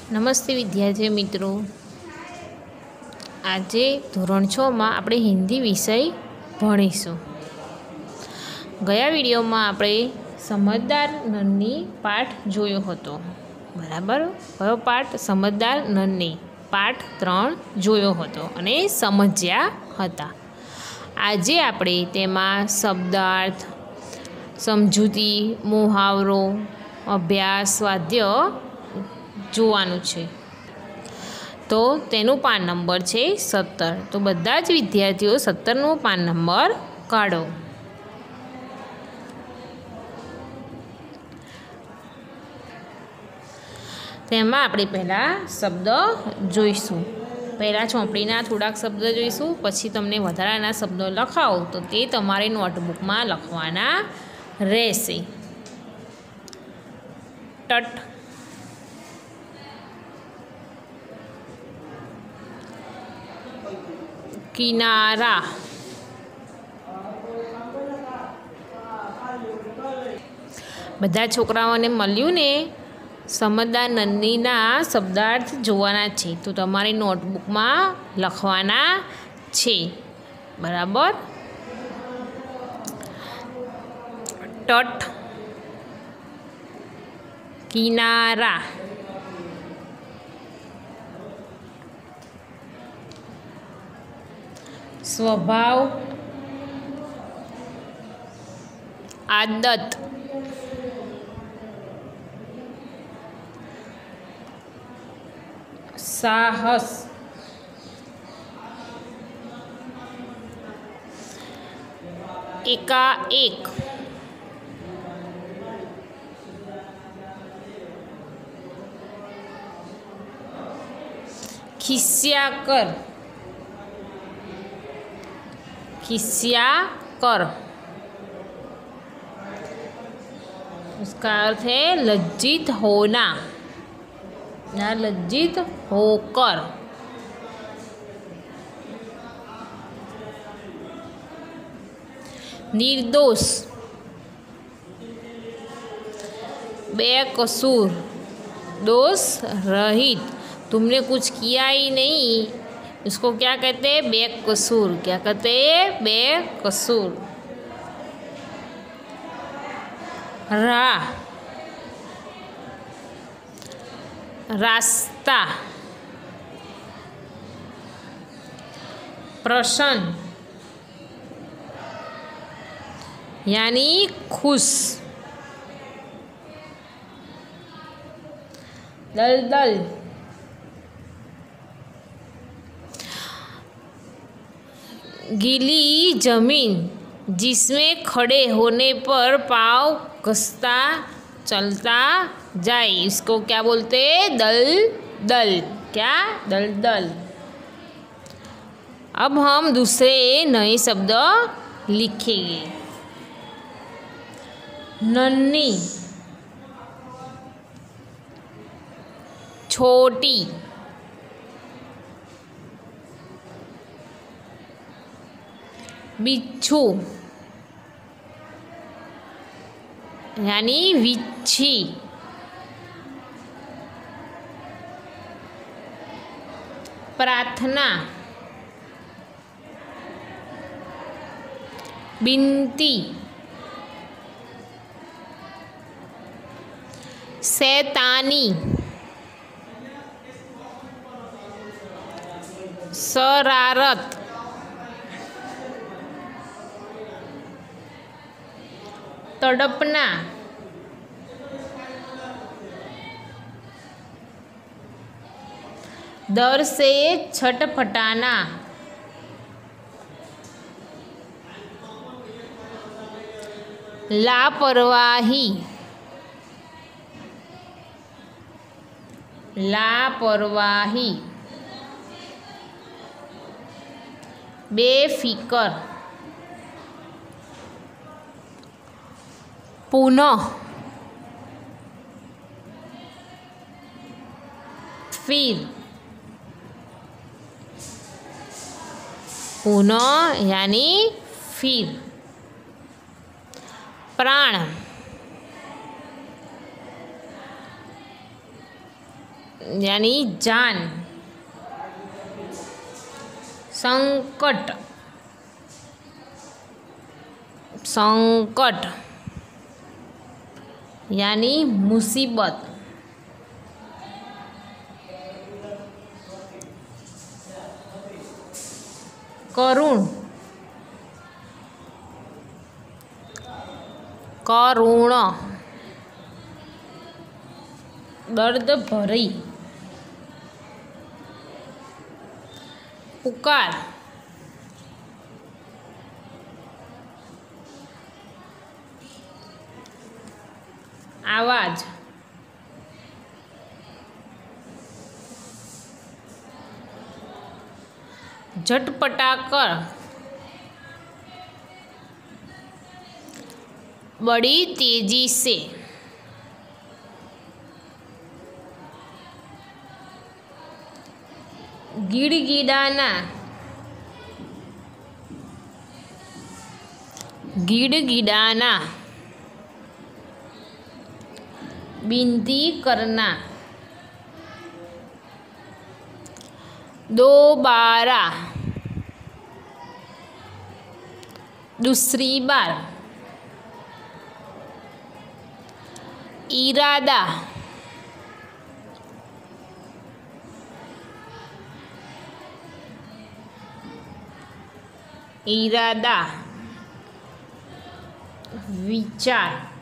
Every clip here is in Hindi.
नमस्ते विद्यार्थी मित्रों, आज धोरण 6 में આપણે हिंदी विषय भणीशुं। गया विडियो में આપણે समझदार नन्ही पाठ जोयो हतो, बराबर। कयो पाठ? समझदार नन्ही पाठ 3 जोयो हतो अने समझ्या हता। आजे આપણે તેમાં शब्दार्थ, समझूती, मुहावरो, अभ्यास, स्वाध्याय જોવાનું છે। તો તેનું પાન નંબર છે 17। તો બધા જ વિદ્યાર્થીઓ 17નો પાન નંબર કાઢો। તેમાં આપણે પહેલાં શબ્દ જોઈશું। પહેલાં ચોપડીના થોડાક શબ્દ જોઈશું, પછી તમને વધારાના શબ્દો લખાવો તો તે તમારે નોટબુકમાં લખવાના રહેશે। ટટ, किनारा, बधा छोकराओने मळ्युं ने समझदार नन्हीना शब्दार्थ जोवाना छे, तो तमारी नोटबुक में लखवाना छे, बराबर। टट, किनारा, स्वभाव, आदत, साहस, एकाएक, खिस्या कर, खिस्या कर, उसका अर्थ है लज्जित होना या लज्जित होकर। निर्दोष, बेकसूर, दोष रहित, तुमने कुछ किया ही नहीं, इसको क्या कहते हैं? बेकसूर। क्या कहते हैं? बेकसूर। राह, रास्ता, प्रसन्न यानी खुश, दलदल, गीली जमीन जिसमें खड़े होने पर पाँव घसता चलता जाए, इसको क्या बोलते हैं? दलदल। क्या? दलदल। अब हम दूसरे नए शब्द लिखेंगे। नन्ही, छोटी, बिच्छू यानी विच्छी, प्रार्थना, बिनती, शैतानी, शरारत, तड़पना, डर से छटपटाना, लापरवाही, लापरवाही, बेफिकर, पुनः, फिर, पुनः यानी फिर, प्राण, यानी जान। संकट, संकट यानी मुसीबत। करुण, करुण दर्द भरी। पुकार, आवाज। झटपटा कर, बड़ी तेजी से। गिड़गिड़ाना, गिड़गिड़ाना विनती करना। दोबारा, दूसरी बार। इरादा, इरादा विचार।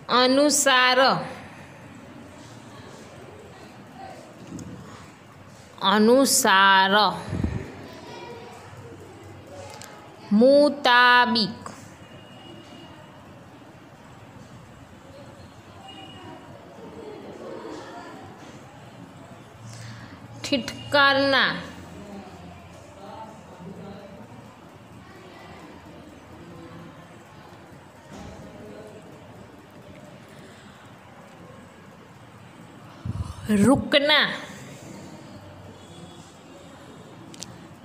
अनुसार, अनुसार। मुताबिक, ठिठकारना। रुकना।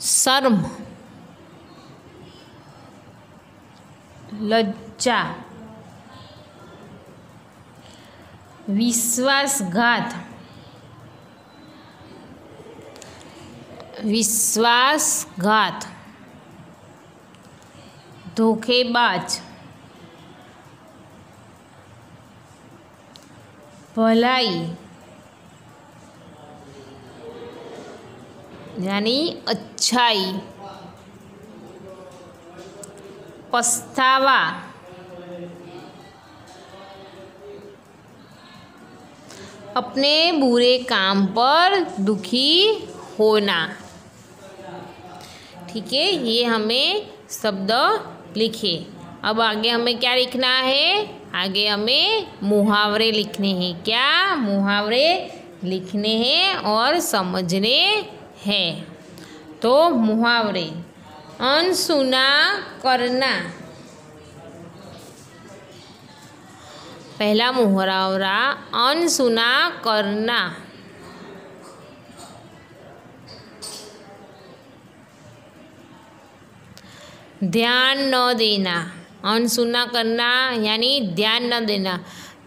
शर्म, लज्जा। विश्वासघात, विश्वासघात। धोखेबाज, भलाई यानी अच्छाई। पछतावा, अपने बुरे काम पर दुखी होना। ठीक है, ये हमें शब्द लिखे। अब आगे हमें क्या लिखना है? आगे हमें मुहावरे लिखने हैं। क्या? मुहावरे लिखने हैं और समझने हैं। तो मुहावरे। अनसुना करना। पहला मुहावरा अनसुना करना। ध्यान न देना। अनसुना करना यानी ध्यान न देना।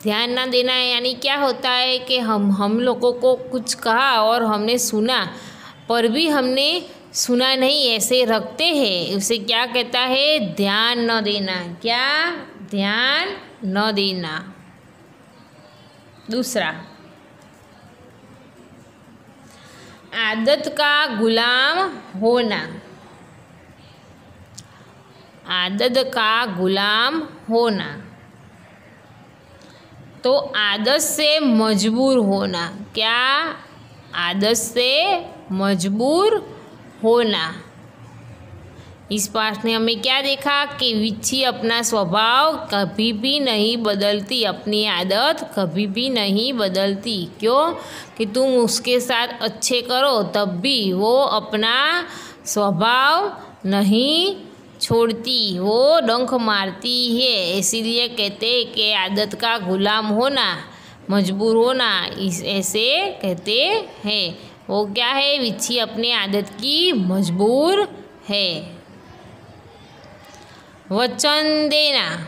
ध्यान न देना यानी क्या होता है कि हम लोगों को कुछ कहा और हमने सुना पर भी हमने सुना नहीं, ऐसे रखते हैं, उसे क्या कहता है? ध्यान न देना। क्या? ध्यान न देना। दूसरा, आदत का गुलाम होना। आदत का गुलाम होना। तो आदत से मजबूर होना। क्या? आदत से मजबूर होना। इस पाठ ने हमें क्या देखा कि विच्छी अपना स्वभाव कभी भी नहीं बदलती, अपनी आदत कभी भी नहीं बदलती। क्यों? कि तुम उसके साथ अच्छे करो तब भी वो अपना स्वभाव नहीं छोड़ती, वो डंक मारती है। इसीलिए कहते हैं कि आदत का गुलाम होना, मजबूर होना, इस ऐसे कहते हैं। वो क्या है? विच्छी अपनी आदत की मजबूर है। वचन देना।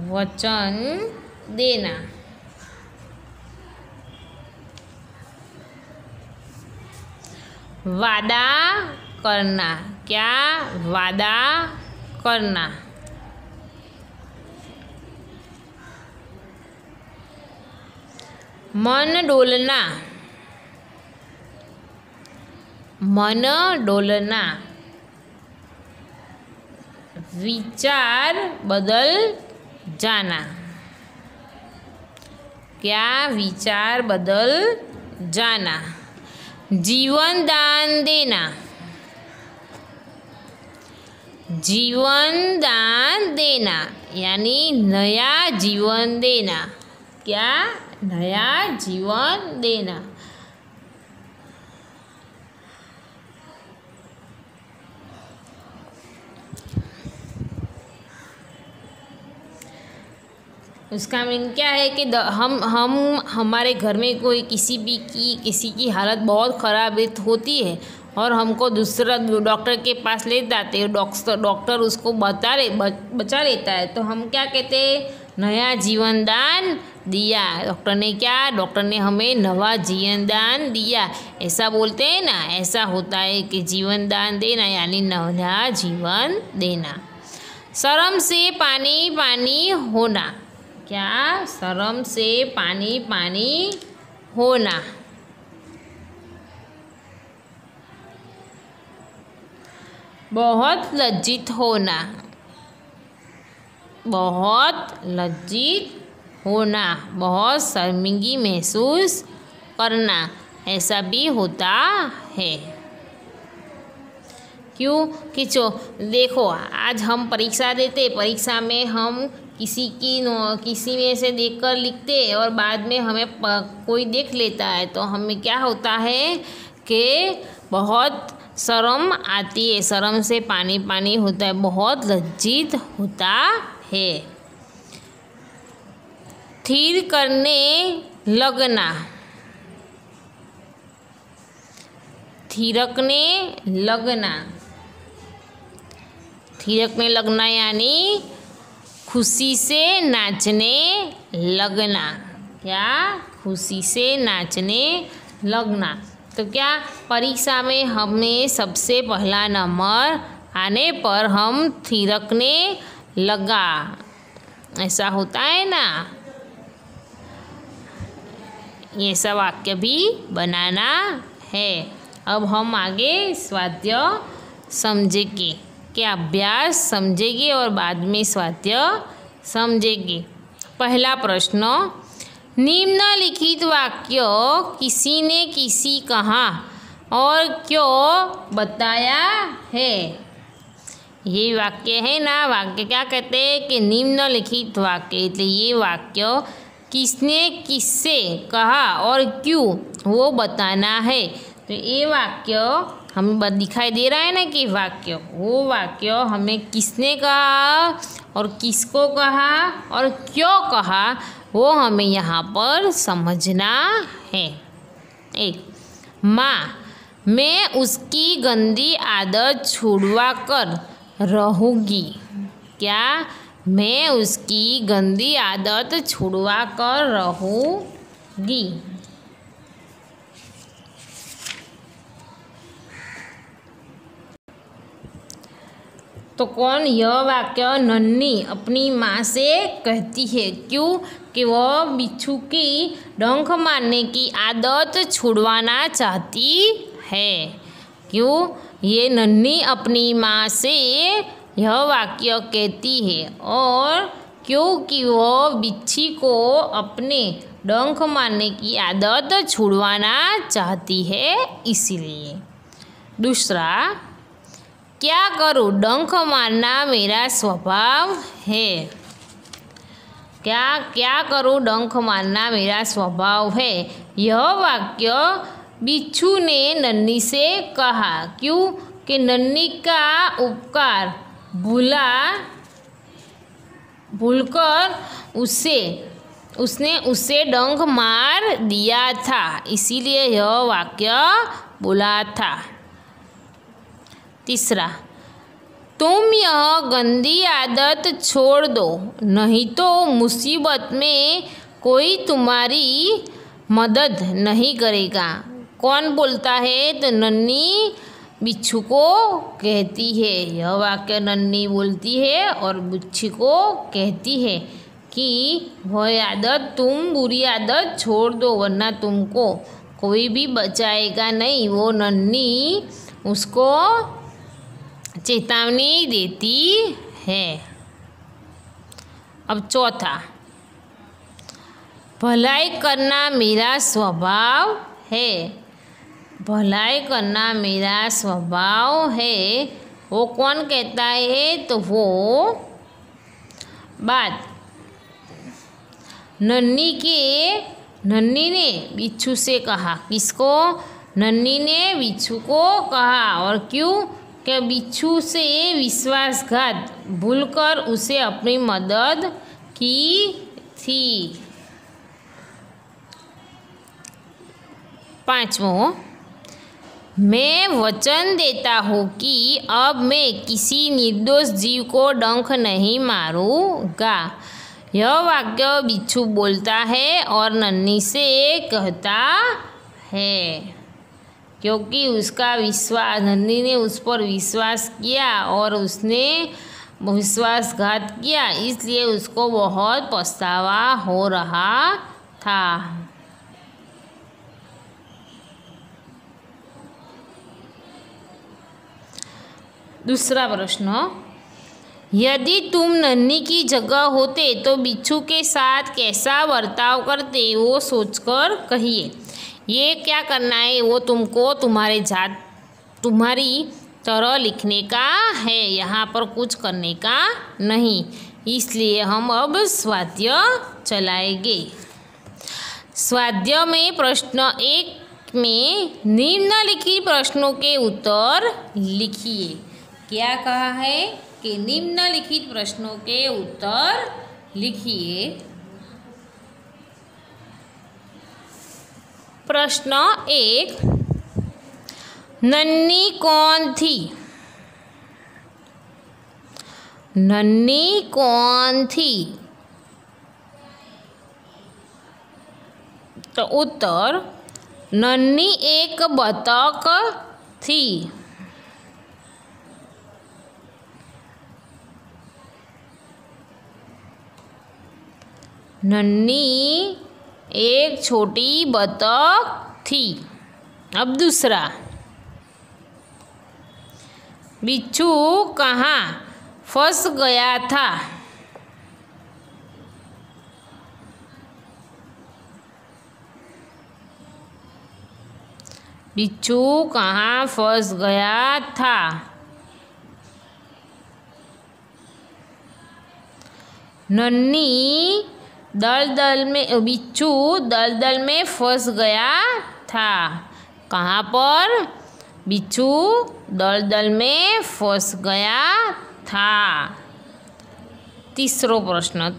वचन देना। वादा करना, क्या वादा करना। मन डोलना, मन डोलना। विचार बदल जाना, क्या विचार बदल जाना। जीवन दान देना, जीवन दान देना यानी नया जीवन देना, क्या नया जीवन देना। उसका मीन क्या है कि हम हमारे घर में कोई किसी की हालत बहुत ख़राब होती है और हमको दूसरा डॉक्टर के पास ले जाते हैं, डॉक्टर उसको बचा लेता है, तो हम क्या कहते हैं, नया जीवन दान दिया। डॉक्टर ने हमें नवा जीवन दान दिया, ऐसा बोलते हैं ना। ऐसा होता है कि जीवन दान देना यानी नया जीवन देना। शर्म से पानी पानी होना, क्या शर्म से पानी पानी होना। बहुत लज्जित होना, बहुत लज्जित होना, बहुत शर्मिंदगी महसूस करना, ऐसा भी होता है। क्यों कि देखो, आज हम परीक्षा देते, परीक्षा में हम किसी में से देखकर लिखते और बाद में हमें कोई देख लेता है तो हमें क्या होता है कि बहुत शर्म आती है, शर्म से पानी पानी होता है, बहुत लज्जित होता है। थिर करने लगना, थिरकने लगना। थिरकने लगना यानी खुशी से नाचने लगना, क्या खुशी से नाचने लगना। तो क्या परीक्षा में हमें सबसे पहला नंबर आने पर हम थिरकने लगा, ऐसा होता है ना। ये सब वाक्य भी बनाना है। अब हम आगे स्वाध्याय समझेंगे, क्या अभ्यास समझेंगे और बाद में स्वाध्याय समझेंगे। पहला प्रश्न, निम्नलिखित वाक्य किसी ने किसी कहा और क्यों बताया है। ये वाक्य है ना, वाक्य क्या कहते हैं कि निम्नलिखित वाक्य, એટલે ये वाक्य किसने किससे कहा और क्यों वो बताना है। तो ये वाक्य हमें दिखाई दे रहा है ना कि वो वाक्य हमें किसने कहा और किसको कहा और क्यों कहा, वो हमें यहाँ पर समझना है। एक, माँ, मैं उसकी गंदी आदत छुड़वा कर रहूँगी, क्या मैं उसकी गंदी आदत छुड़वा कर रहूँगी। तो कौन, यह वाक्य नन्ही अपनी माँ से कहती है, क्यों कि वह बिच्छू की डंक मारने की आदत छुड़वाना चाहती है। क्यों ये नन्ही अपनी माँ से यह वाक्य कहती है और क्योंकि वह बिच्छी को अपने डंक मारने की आदत छुड़वाना चाहती है, इसीलिए। दूसरा, क्या करूँ, डंक मारना मेरा स्वभाव है, क्या करूँ, डंक मारना मेरा स्वभाव है। यह वाक्य बिच्छू ने नन्ही से कहा, क्यों कि नन्ही का उपकार भूलकर उसने उसे डंक मार दिया था, इसीलिए यह वाक्य बोला था। तीसरा, तुम यह गंदी आदत छोड़ दो, नहीं तो मुसीबत में कोई तुम्हारी मदद नहीं करेगा। कौन बोलता है? तो नन्ही बिच्छू को कहती है। यह वाक्य नन्ही बोलती है और बिच्छू को कहती है कि वह बुरी आदत छोड़ दो, वरना तुमको कोई भी बचाएगा नहीं। वो नन्ही उसको चेतावनी देती है। अब चौथा, भलाई करना मेरा स्वभाव है। भलाई करना मेरा स्वभाव है, वो कौन कहता है? तो वो बात नन्ही ने बिच्छू से कहा। किसको? नन्ही ने बिच्छू को कहा। और क्यों? कि बिच्छू से विश्वासघात भूलकर उसे अपनी मदद की थी। पांचवों, मैं वचन देता हूँ कि अब मैं किसी निर्दोष जीव को डंक नहीं मारूंगा। यह वाक्य बिच्छू बोलता है और नन्ही से कहता है, क्योंकि उसका विश्वास, नन्ही ने उस पर विश्वास किया और उसने विश्वासघात किया, इसलिए उसको बहुत पछतावा हो रहा था। दूसरा प्रश्न, यदि तुम नन्ही की जगह होते तो बिच्छू के साथ कैसा बर्ताव करते, वो सोचकर कहिए। ये क्या करना है? वो तुमको तुम्हारी तरह लिखने का है, यहाँ पर कुछ करने का नहीं। इसलिए हम अब स्वाध्याय चलाएंगे। स्वाध्याय में प्रश्न 1 में निम्नलिखित प्रश्नों के उत्तर लिखिए। क्या कहा है कि निम्नलिखित प्रश्नों के उत्तर लिखिए। प्रश्न 1, नन्ही कौन थी? नन्ही कौन थी? तो उत्तर, नन्ही एक बतख थी। नन्ही एक छोटी बतख थी। अब दूसरा, बिच्छू कहाँ फंस गया था? बिच्छू कहाँ फंस गया था? नन्ही बिच्छू दलदल में फंस गया था। कहाँ पर? बिच्छू दलदल में फंस गया था। तीसरा प्रश्न,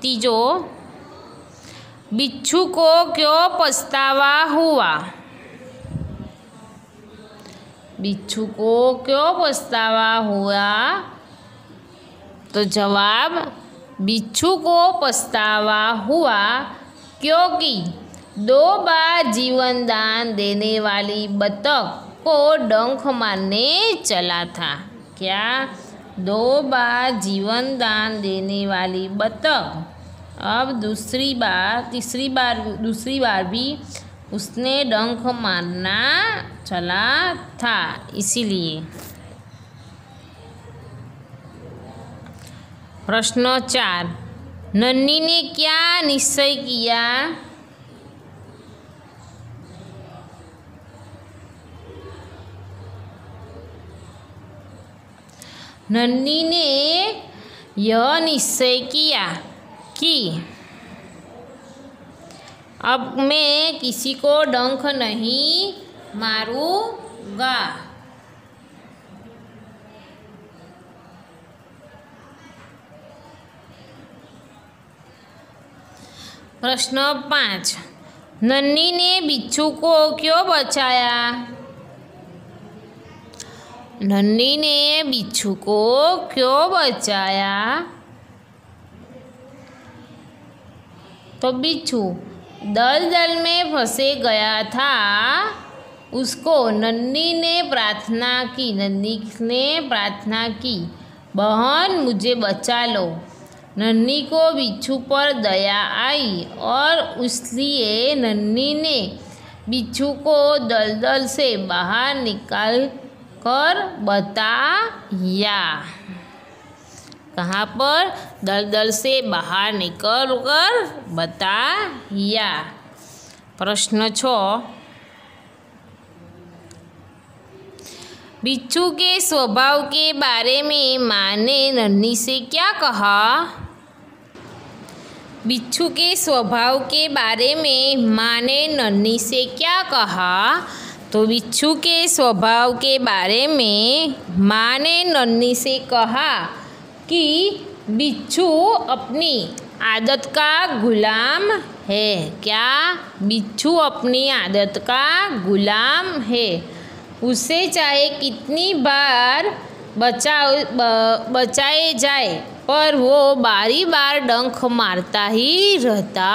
बिच्छू को क्यों पछतावा हुआ? बिच्छू को क्यों पछतावा हुआ? तो जवाब, बिच्छू को पछतावा हुआ क्योंकि 2 बार जीवन दान देने वाली बतख को डंक मारने चला था। क्या? 2 बार जीवन दान देने वाली बतख अब दूसरी बार भी उसने डंक मारना चला था, इसीलिए। प्रश्न 4, नन्ही ने क्या निश्चय किया? नन्ही ने यह निश्चय किया कि अब मैं किसी को डंक नहीं मारूंगा। प्रश्न 5, नन्ही ने बिच्छू को क्यों बचाया? नन्ही ने बिच्छू को क्यों बचाया? तो बिच्छू दलदल में फंसे गया था, उसको नन्ही ने प्रार्थना की। नन्ही ने प्रार्थना की, बहन मुझे बचा लो। नन्ही को बिच्छू पर दया आई और इसलिए नन्ही ने बिच्छू को दलदल से बाहर निकाल कर बताया। कहाँ पर? दलदल से बाहर निकल कर बताया। प्रश्न 6, बिच्छू के स्वभाव के बारे में माँ ने नन्ही से क्या कहा? बिच्छू के स्वभाव के बारे में माँ ने नन्ही से क्या कहा? तो बिच्छू के स्वभाव के बारे में माँ ने नन्ही से कहा कि बिच्छू अपनी आदत का गुलाम है। क्या? बिच्छू अपनी आदत का गुलाम है। उसे चाहे कितनी बार बचाए जाए पर वो बारी बार डंक मारता ही रहता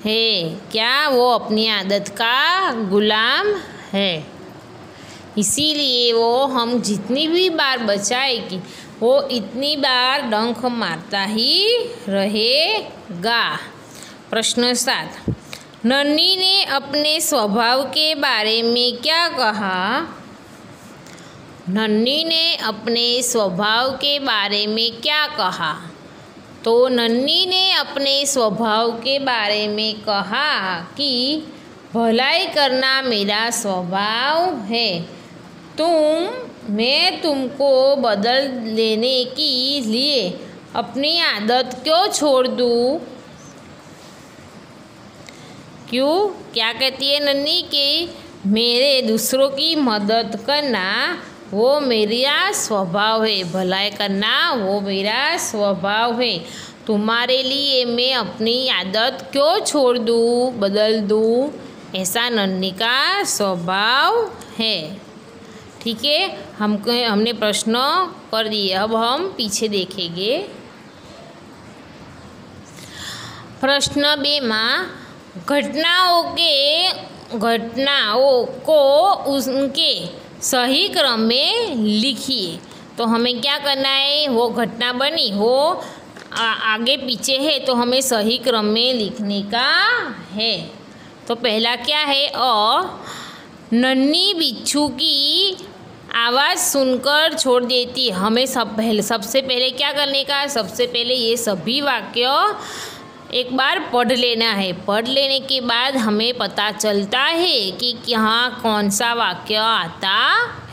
है। क्या? वो अपनी आदत का गुलाम है, इसीलिए वो हम जितनी भी बार बचाएगी वो इतनी बार डंक मारता ही रहेगा। प्रश्न 7, नन्ही ने अपने स्वभाव के बारे में क्या कहा? नन्ही ने अपने स्वभाव के बारे में क्या कहा? तो नन्ही ने अपने स्वभाव के बारे में कहा कि भलाई करना मेरा स्वभाव है। मैं तुमको बदल लेने के लिए अपनी आदत क्यों छोड़ दूँ? क्यों? क्या कहती है नन्ही कि मेरे दूसरों की मदद करना वो मेरा स्वभाव है, भलाई करना वो मेरा स्वभाव है। तुम्हारे लिए मैं अपनी आदत क्यों छोड़ दूँ, बदल दूँ? ऐसा नन्ही का स्वभाव है। ठीक है, हमने प्रश्न कर दिए। अब हम पीछे देखेंगे। प्रश्न 2 में घटनाओं को उनके सही क्रम में लिखिए। तो हमें क्या करना है? वो घटना बनी हो आगे पीछे है तो हमें सही क्रम में लिखने का है। तो पहला क्या है? नन्ही बिच्छू की आवाज़ सुनकर छोड़ देती। हमें सबसे पहले क्या करने का? सबसे पहले ये सभी वाक्य एक बार पढ़ लेना है। पढ़ लेने के बाद हमें पता चलता है कि यहाँ कौन सा वाक्य आता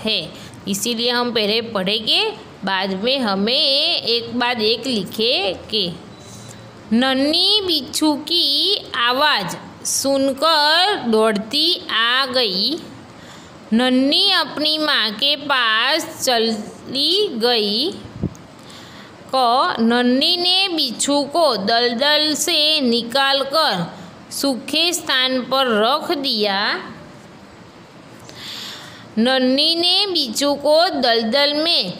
है, इसीलिए हम पहले पढ़ेंगे, बाद में हमें एक बाद एक लिखेंगे। नन्ही बिच्छू की आवाज़ सुनकर दौड़ती आ गई। नन्ही अपनी माँ के पास चली गई। नन्ही ने बिच्छू को दलदल से निकालकर सूखे स्थान पर रख दिया। नन्ही ने बिच्छू को दलदल में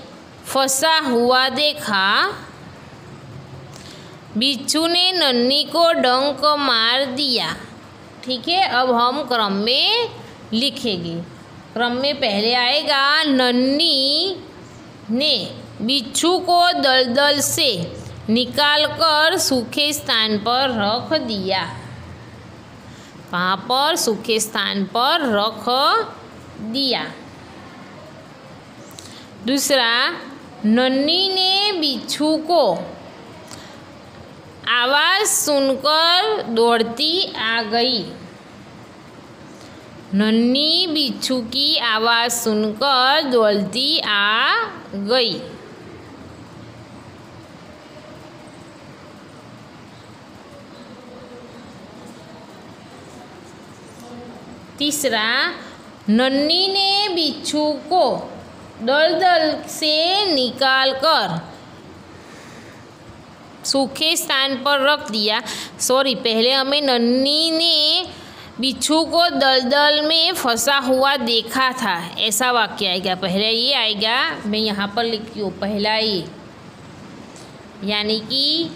फंसा हुआ देखा। बिच्छू ने नन्ही को डंक मार दिया। ठीक है, अब हम क्रम में लिखेंगे। क्रम में पहले आएगा नन्ही ने बिच्छू को दलदल से निकालकर सूखे स्थान पर रख दिया। कहाँ पर? सूखे स्थान पर रख दिया। दूसरा, नन्ही ने बिच्छू को आवाज़ सुनकर दौड़ती आ गई। नन्ही बिच्छू की आवाज़ सुनकर दौड़ती आ गई। तीसरा, नन्ही ने बिच्छू को दलदल से निकालकर सूखे स्थान पर रख दिया। पहले हमें नन्ही ने बिच्छू को दलदल में फंसा हुआ देखा था, ऐसा वाक्य आएगा। पहले ये आएगा, मैं यहाँ पर लिखती हूँ पहला ये, यानी कि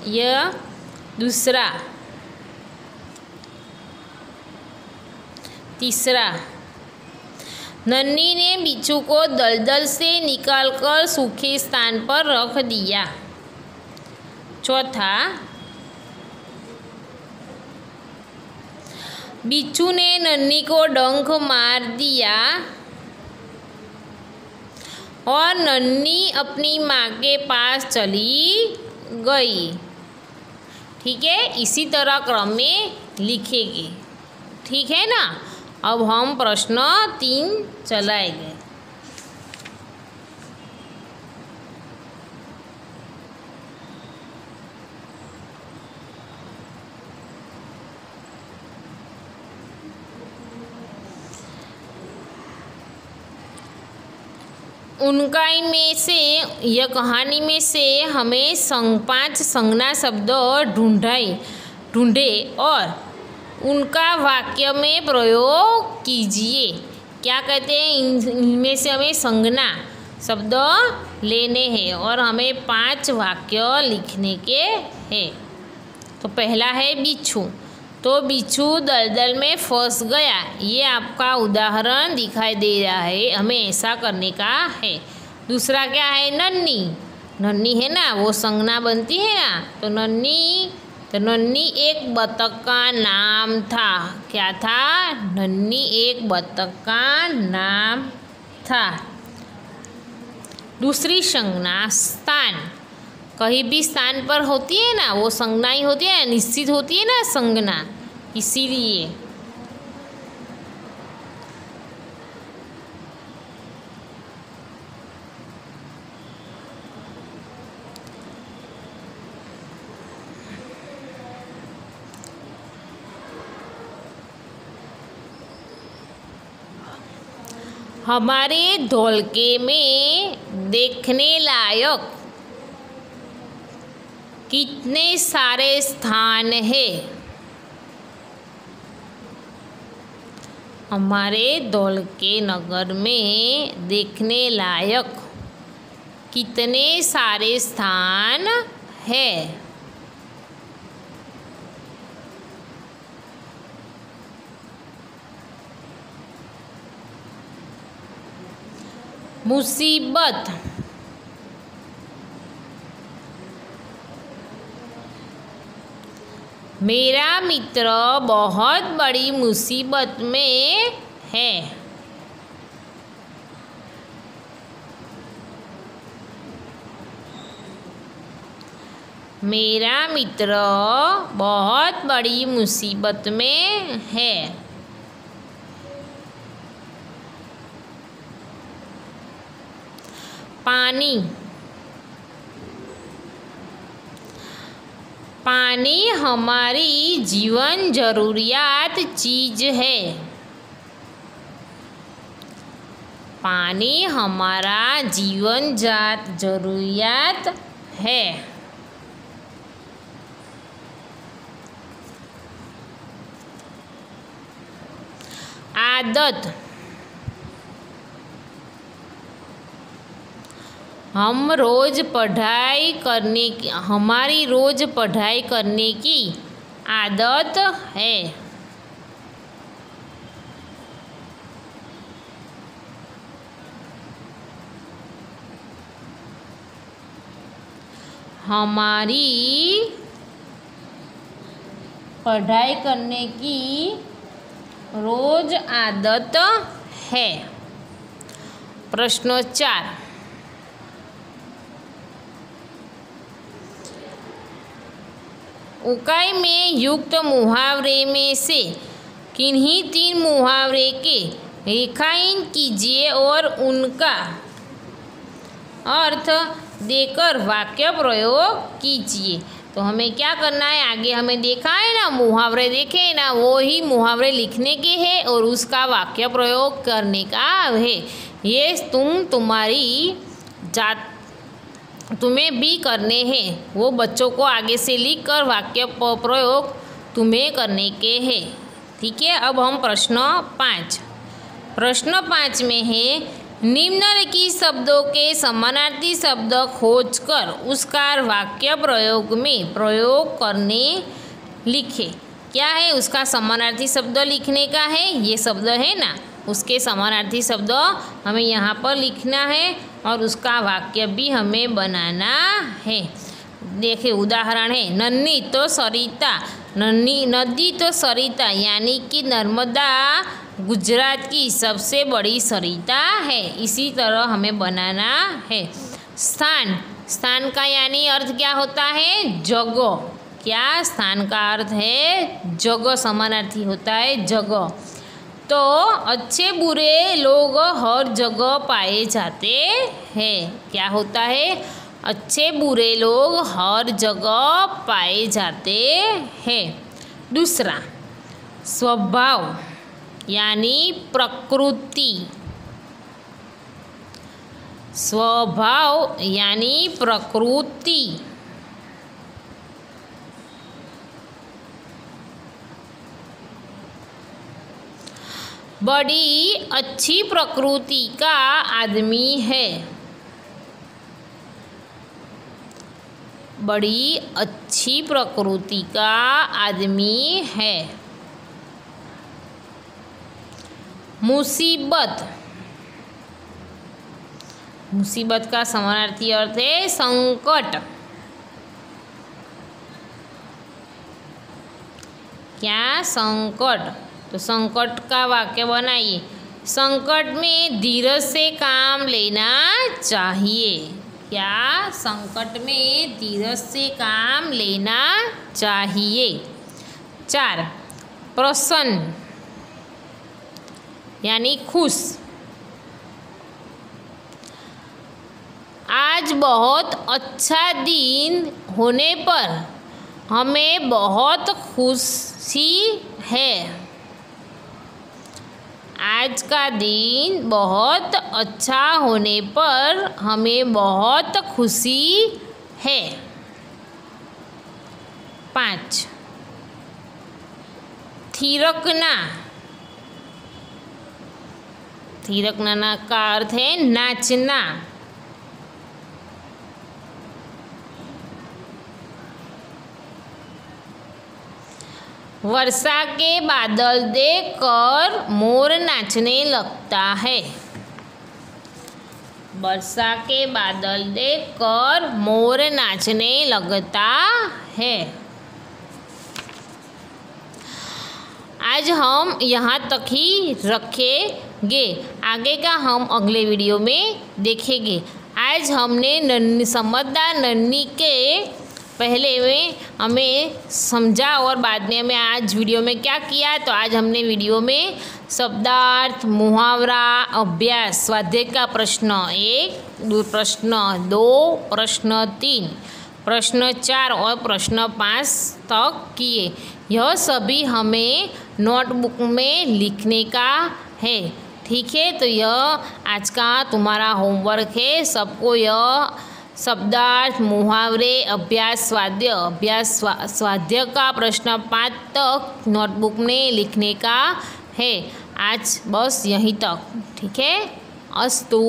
यह दूसरा, तीसरा, नन्ही ने बिच्छू को दलदल से निकालकर सूखे स्थान पर रख दिया। चौथा, बिच्छू ने नन्ही को डंक मार दिया और नन्ही अपनी माँ के पास चली गई। ठीक है, इसी तरह क्रम में लिखेंगे। ठीक है ना। अब हम प्रश्न 3 चलाएंगे। उनका में से यह कहानी में से हमें 5 संज्ञा शब्द ढूंढे और उनका वाक्य में प्रयोग कीजिए। क्या कहते हैं, इनमें से हमें संज्ञा शब्द लेने हैं और हमें 5 वाक्य लिखने के हैं। तो पहला है बिच्छू। तो बिच्छू दलदल में फंस गया, ये आपका उदाहरण दिखाई दे रहा है, हमें ऐसा करने का है। दूसरा क्या है, नन्ही। नन्ही है ना, वो संज्ञा बनती है ना, तो नन्ही एक बतख का नाम था। क्या था, नन्ही एक बतख का नाम था। दूसरी संज्ञा स्थान, कहीं भी स्थान पर होती है ना, वो संज्ञा ही होती है, निश्चित होती है ना संज्ञा, इसीलिए। हमारे धोलके में देखने लायक कितने सारे स्थान हैं। हमारे धोलके नगर में देखने लायक कितने सारे स्थान हैं। मुसीबत, मेरा मित्र बहुत बड़ी मुसीबत में है। मेरा मित्र बहुत बड़ी मुसीबत में है। पानी, पानी हमारी जीवन जरूरियात चीज है। पानी हमारा जीवन जरूरियात है। आदत, हमारी रोज पढ़ाई करने की आदत है। हमारी पढ़ाई करने की रोज आदत है। प्रश्न 4, उकाई में युक्त मुहावरे में से किन्हीं 3 मुहावरे के रेखांकन कीजिए और उनका अर्थ देकर वाक्य प्रयोग कीजिए। तो हमें क्या करना है, आगे हमें देखा है ना, मुहावरे देखे हैं ना, वो ही मुहावरे लिखने के हैं और उसका वाक्य प्रयोग करने का है। ये तुम्हें भी करने हैं। वो बच्चों को आगे से लिख कर वाक्य प्रयोग तुम्हें करने के हैं। ठीक है, अब हम प्रश्न 5 में है, निम्नलिखित शब्दों के समानार्थी शब्द खोजकर उसका वाक्य प्रयोग में प्रयोग करने लिखे। क्या है, उसका समानार्थी शब्द लिखने का है, ये शब्द है ना, उसके समानार्थी शब्द हमें यहाँ पर लिखना है और उसका वाक्य भी हमें बनाना है। देखिए उदाहरण है, नन्ही तो सरिता, नदी तो सरिता यानी कि नर्मदा गुजरात की सबसे बड़ी सरिता है। इसी तरह हमें बनाना है। स्थान का यानी अर्थ क्या होता है, जगह। क्या, स्थान का अर्थ है जगह, समानार्थी होता है जगह। तो अच्छे बुरे लोग हर जगह पाए जाते हैं। क्या होता है, अच्छे बुरे लोग हर जगह पाए जाते हैं। दूसरा, स्वभाव यानी प्रकृति। स्वभाव यानी प्रकृति। बड़ी अच्छी प्रकृति का आदमी है। बड़ी अच्छी प्रकृति का आदमी है। मुसीबत, मुसीबत का समानार्थी अर्थ है संकट। क्या, संकट। तो संकट का वाक्य बनाइए, संकट में धीरज से काम लेना चाहिए। क्या, संकट में धीरज से काम लेना चाहिए। 4, प्रसन्न यानी खुश। आज बहुत अच्छा दिन होने पर हमें बहुत खुशी है। आज का दिन बहुत अच्छा होने पर हमें बहुत खुशी है। 5, थिरकना। थिरकना का अर्थ है नाचना। वर्षा के बादल देखकर मोर नाचने लगता है। वर्षा के बादल देखकर मोर नाचने लगता है। आज हम यहाँ तक ही रखेंगे, आगे का हम अगले वीडियो में देखेंगे। आज हमने समझदार नन्ही के पहले में हमें समझा और बाद में हमें आज वीडियो में क्या किया, तो आज हमने वीडियो में शब्दार्थ, मुहावरा, अभ्यास, स्वाध्याय का प्रश्न 1, प्रश्न 2, प्रश्न 3, प्रश्न 4 और प्रश्न 5 तक किए। यह सभी हमें नोटबुक में लिखने का है। ठीक है, तो यह आज का तुम्हारा होमवर्क है। सबको यह शब्दार्थ, मुहावरे, अभ्यास, स्वाध्याय का प्रश्न 5 तक नोटबुक में लिखने का है। आज बस यहीं तक। ठीक है, अस्तु।